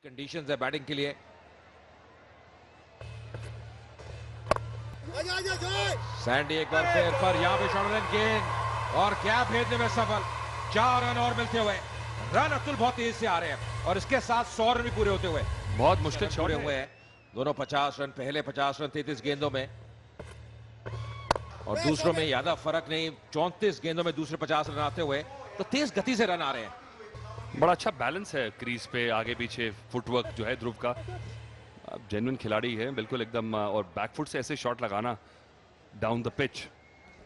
Conditions है batting के लिए। सैंडी एक बार फिर पर यहाँ पे शॉट रन गेंद और क्या भेजने में सफल। 4 रन और मिलते हुए रन अतुल बहुत तेज से आ रहे हैं और इसके साथ 100 रन भी पूरे होते हुए बहुत मुश्किल छोड़े हुए हैं। दोनों 50 रन, पहले 50 रन 33 गेंदों में और दूसरों में ज्यादा फर्क नहीं। 34 गेंदों में दूसरे 50 रन आते हुए तो तेज गति से रन आ रहे हैं। बड़ा अच्छा बैलेंस है क्रीज पे, आगे पीछे फुटवर्क जो है ध्रुव का। जेन्युइन खिलाड़ी है बिल्कुल एकदम। और बैकफुट से ऐसे शॉट लगाना डाउन द पिच,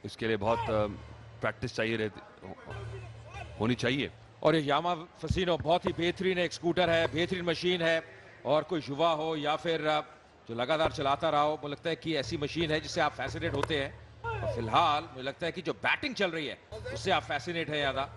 इसके लिए बहुत प्रैक्टिस चाहिए होनी चाहिए। और ये यामा फसीनो बहुत ही बेहतरीन एक स्कूटर है, बेहतरीन मशीन है। और कोई युवा हो या फिर जो लगातार चलाता रहा हो, मुझे लगता है कि ऐसी मशीन है जिससे आप फैसिनेट होते हैं। और फिलहाल मुझे लगता है कि जो बैटिंग चल रही है उससे आप फैसिनेट है ज्यादा।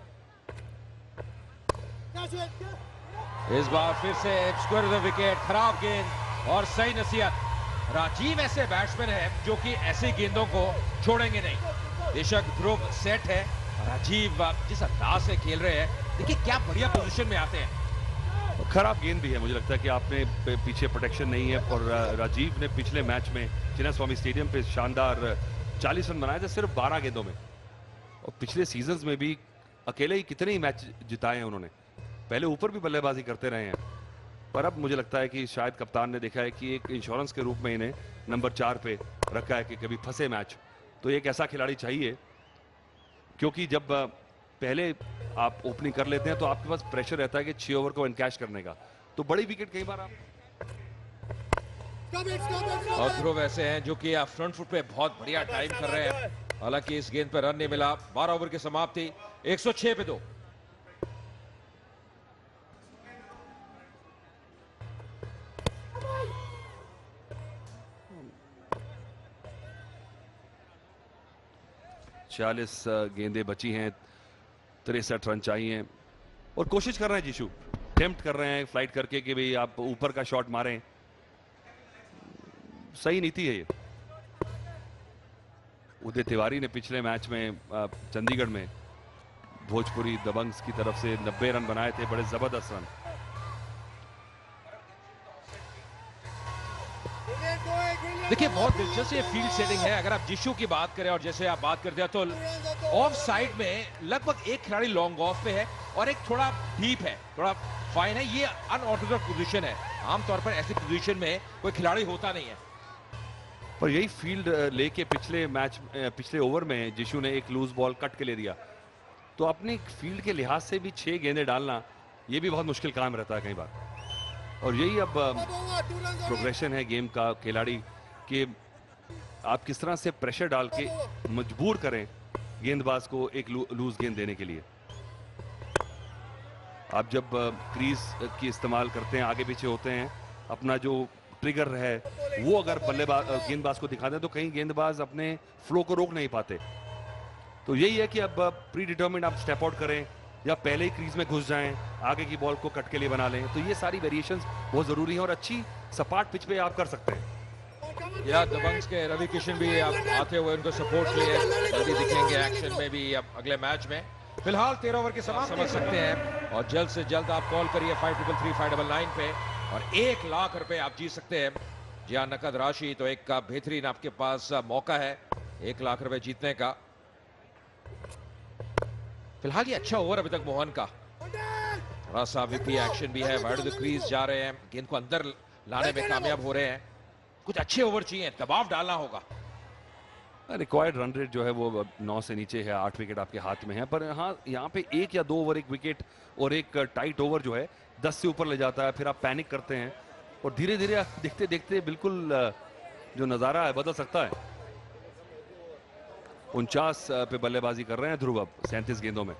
इस बार फिर से स्क्वायर विकेट, खराब गेंद और सही नसीहत। राजीव ऐसे बैट्समैन है जो कि ऐसे गेंदों को छोड़ेंगे नहीं। बेशक ध्रुव सेट है, राजीव जिस अंदाज से खेल रहे हैं, देखिए क्या बढ़िया पोजीशन में आते हैं। खराब गेंद भी है, मुझे लगता है कि आपने पीछे प्रोटेक्शन नहीं है। और राजीव ने पिछले मैच में चिन्नास्वामी स्टेडियम पे शानदार 40 रन बनाए थे सिर्फ 12 गेंदों में। और पिछले सीजन्स में भी अकेले ही कितने ही मैच जिताए हैं उन्होंने। पहले ऊपर भी बल्लेबाजी करते रहे हैं, पर अब मुझे लगता है कि शायद कप्तान ने देखा है कि एक इंश्योरेंस के रूप में इन्हें नंबर 4 पे रखा है कि कभी फंसे मैच तो एक ऐसा खिलाड़ी चाहिए। क्योंकि जब पहले आप ओपनिंग कर लेते हैं तो आपके पास प्रेशर रहता है कि 6 ओवर को एनकैश करने का, तो बड़ी विकेट कई बार आप। और ध्रुव ऐसे हैं जो कि फ्रंट फुट पे बहुत बढ़िया टाइम कर रहे हैं। हालांकि इस गेंद पे रन नहीं मिला। 12 ओवर की समाप्ति, 106 पे 2। चालीस गेंदें बची हैं, 63 रन चाहिए और कोशिश कर रहे हैं जीशु, अटेम्प्ट कर रहे हैं फ्लाइट करके कि भाई आप ऊपर का शॉट मारें। सही नीति है ये। उदय तिवारी ने पिछले मैच में चंडीगढ़ में भोजपुरी दबंग्स की तरफ से 90 रन बनाए थे, बड़े जबरदस्त रन। देखिए बहुत दिलचस्प ये फील्ड सेटिंग है। अगर आप जिशु की बात करें और जैसे आप बात करते हैं तो ऑफ साइड में लगभग एक खिलाड़ी लॉन्ग ऑफ पे है और एक थोड़ा डीप है, थोड़ा फाइन है। ये अनऑर्थोडॉक्स पोजीशन है, आमतौर पर ऐसी पोजीशन में कोई खिलाड़ी होता नहीं है। और यही फील्ड लेके पिछले ओवर में जिशु ने एक लूज बॉल कट के ले दिया, तो अपनी फील्ड के लिहाज से भी 6 गेंदें डालना ये भी बहुत मुश्किल काम रहता है कई बार। और यही अब प्रोग्रेशन है गेम का खिलाड़ी कि आप किस तरह से प्रेशर डाल के मजबूर करें गेंदबाज को एक लूज गेंद देने के लिए। आप जब क्रीज की इस्तेमाल करते हैं, आगे पीछे होते हैं, अपना जो ट्रिगर है वो अगर गेंदबाज को दिखा दें तो कहीं गेंदबाज अपने फ्लो को रोक नहीं पाते। तो यही है कि अब प्री डिटर्मिन्ड आप स्टेप आउट करें या पहले ही क्रीज में घुस जाएं, आगे की बॉल को कट के लिए बना लें। तो ये सारी वेरिएशंस बहुत जरूरी हैं और अच्छी सपाट पिच पे आप कर सकते हैं। या दबंग्स के रवि किशन भी अब आते हुए उनको सपोर्ट के लिए जल्दी दिखेंगे एक्शन में भी अब अगले मैच में। फिलहाल 13 ओवर के समाप्त समझ सकते हैं और जल्द से जल्द आप कॉल करिए 533599 पे और 1 लाख रुपए आप जीत सकते हैं। जी हाँ, नकद राशि तो एक का बेहतरीन आपके पास मौका है 1 लाख रुपए जीतने का। फिलहाल ये अच्छा ओवर अभी तक मोहन का। थोड़ा सा विपी एक्शन भी है, वाइड द क्रीज जा रहे हैं, गेंद को अंदर लाने में कामयाब हो रहे हैं। कुछ अच्छे ओवर चाहिए, दबाव डालना होगा। रिक्वायर्ड रन रेट जो है वो 9 से नीचे है, 8 विकेट आपके हाथ में है। पर हाँ, यहाँ पे 1 या 2 ओवर 1 विकेट और एक टाइट ओवर जो है 10 से ऊपर ले जाता है, फिर आप पैनिक करते हैं और धीरे धीरे देखते देखते बिल्कुल जो नज़ारा है बदल सकता है। 49 पे बल्लेबाजी कर रहे हैं ध्रुव अब 37 गेंदों में।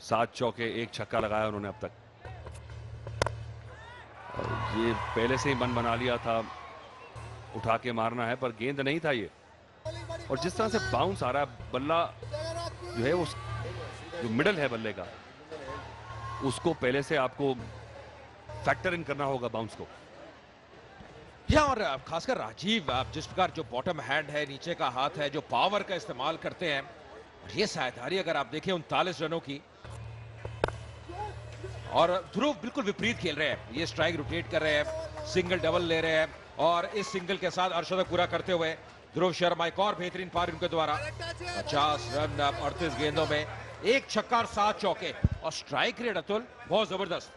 7 चौके 1 छक्का लगाया उन्होंने अब तक। और ये पहले से ही मन बना लिया था उठा के मारना है, पर गेंद नहीं था ये। और जिस तरह से बाउंस आ रहा है, बल्ला जो है उस जो मिडल है बल्ले का, उसको पहले से आपको फैक्टर इन करना होगा बाउंस को। या और खासकर राजीव जिस प्रकार जो बॉटम हैंड है, नीचे का हाथ है, जो पावर का इस्तेमाल करते हैं, और ये साझेदारी अगर आप देखें 39 रनों की, और ध्रुव बिल्कुल विपरीत खेल रहे हैं, ये स्ट्राइक रोटेट कर रहे हैं, सिंगल डबल ले रहे हैं और इस सिंगल के साथ अर्धशतक पूरा करते हुए ध्रुव शर्मा एक और बेहतरीन पारी उनके द्वारा 50 रन 38 गेंदों में, एक छक्का और 7 चौके और स्ट्राइक रेट अतुल बहुत जबरदस्त।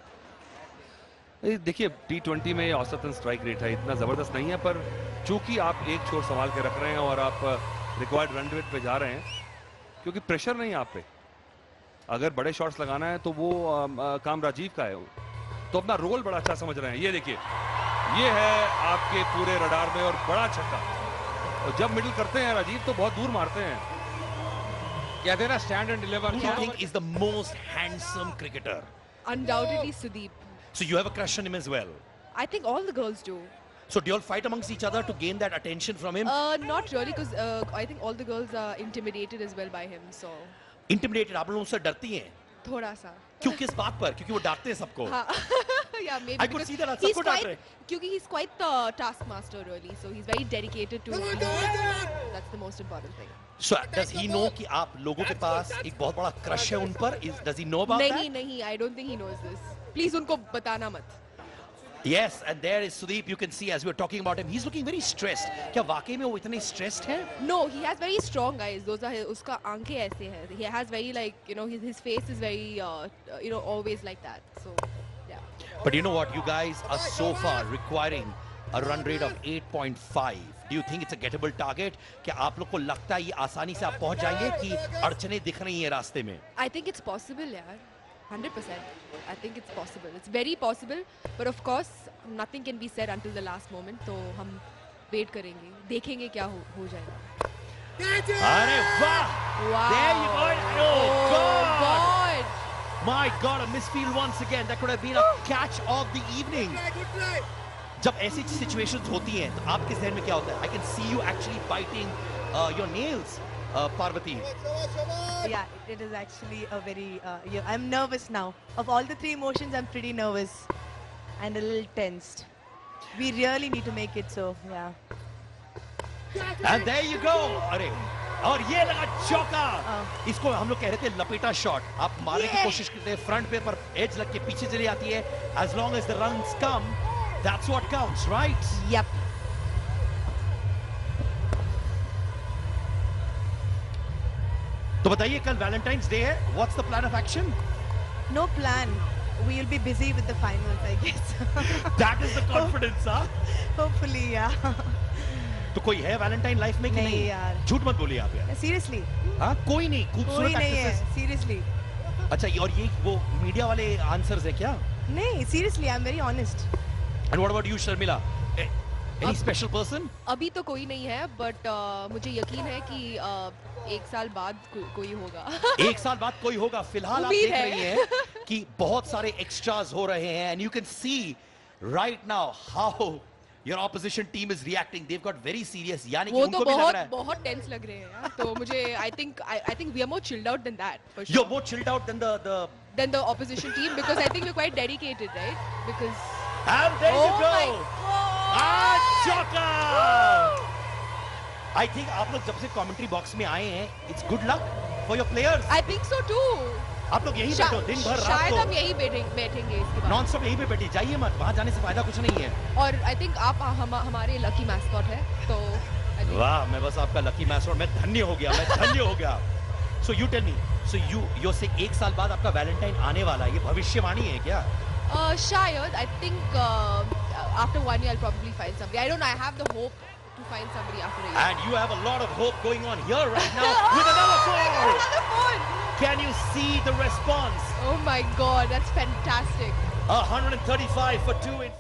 देखिए T20 में औसतन स्ट्राइक रेट है, इतना जबरदस्त नहीं है, पर चूंकि आप एक छोर संभाल के रख रहे हैं और आप रिक्वायर्ड रन रेट पे जा रहे हैं, क्योंकि प्रेशर नहीं है आप पे। अगर बड़े शॉट्स लगाना है तो वो काम राजीव का है, तो अपना रोल बड़ा अच्छा समझ रहे हैं। ये देखिए, ये है आपके पूरे रडार में और बड़ा छक्का, और जब मिडिल करते हैं राजीव तो बहुत दूर मारते हैं। कहते हैं ना stand and deliver. Who do you think is the most handsome cricketer? Undoubtedly Sudeep. So you have a crush on him as well. I think all the girls do. So do you all fight amongst each other to gain that attention from him? Not really, because I think all the girls are intimidated as well by him. So Intimidated, आप लोग उससे डरती हैं? थोड़ा सा. क्यों, किस बात पर? क्योंकि वो डांटते हैं सबको. हाँ. Yeah, maybe. I could see that. He's सबको डांट quite, रहे. क्योंकि he's quite the taskmaster really. So he's very dedicated to. That's the most important thing. So does he know कि आप लोगों के पास एक बहुत बड़ा crush है उन पर? Does he know about that? नहीं. I don't think he knows this. Please उनको बताना मत. Yes, and there is Sudeep. You can see as we were talking about him, he's looking very stressed. क्या वाकई में वो इतने stressed हैं? No, he has very strong eyes. Those are उसका आंखें ऐसे हैं. He has very his face is very always like that. So yeah. But you know what? You guys are so far requiring a run rate of 8.5. Do you think it's a gettable target? क्या आप लोग को लगता है ये आसानी से आप पहुंच जाएंगे कि अड़चने दिख रही हैं रास्ते में? I think it's possible, यार. 100%. I think it's possible. It's very possible. But of course, nothing can be said until the last moment. तो हम wait करेंगे, देखेंगे क्या हो जाएगा. अरे वाह! Wow! There you go! Oh God! My God! A misfield once again. That could have been a catch of the evening. जब ऐसी situations होती हैं, तो आपके ज़हन में क्या होता है? I can see you actually biting your nails. Parvati. Yeah, it is actually a very. I'm nervous now. Of all the three emotions, I'm pretty nervous and a little tensed. We really need to make it so. Yeah. And there you go. अरे और ये लगा चौका. इसको हम लोग कह रहे थे लपेटा शॉट. आप मारने की कोशिश करते हैं फ्रंट पे, पर एज लग के पीछे चली जाती है. As long as the runs come, that's what counts, right? Yep. तो बताइए, कल वैलेंटाइंस डे है. What's the plan of action? No plan. We'll be busy with the finals, I guess. That is the confidence, huh? Hopefully, yeah. तो कोई है Valentine life में कि नहीं यार. झूठ मत बोलिए आप यार. Seriously. हाँ, कोई नहीं. कोई खूबसूरत नहीं है. actresses. Seriously. अच्छा, और ये वो मीडिया वाले आंसर्स है क्या? नहीं, seriously, I'm very honest. And what about you, Sharmila? Any special person? अभी तो कोई नहीं है, but मुझे यकीन है कि एक साल बाद कोई होगा. एक साल बाद कोई होगा. फिलहाल आप उम्मीद देख है. रही हैं कि बहुत सारे एक्स्ट्रास हो रहे हैं, and you can see right now how your opposition team is reacting. They've got very serious. यानी कि वो तो उनको भी लग रहा है. बहुत टेंस लग रहे हैं यार. तो मुझे I think we are more chilled out than that. For sure. You're more chilled out than the opposition team, because I think we're quite dedicated, right? Because And there you go. my God! चौका. I think आप लोग जब से commentary box में आए हैं, it's good luck for your players. I think so too. आप लोग यहीं बैठो दिन भर रात शायद हम को. यही बैठेंगे इसके बाद. नॉन स्टॉप यहीं पे बैठी जाइए मत. वहाँ जाने से फायदा कुछ नहीं है. और I think आप हमारे लकी मैस्कॉट है, तो I think वाह, मैं बस आपका लकी मैच और मैं धन्य हो गया. So you tell me. So you say एक साल बाद आपका वैलेंटाइन आने वाला है. ये भविष्यवाणी है क्या? शायद I think after 1 year I'll probably find somebody. I don't know. I have the hope to find somebody after a year. And you have a lot of hope going on here right now with another four. Another phone. Can you see the response? Oh my God, that's fantastic. 135 for 2 in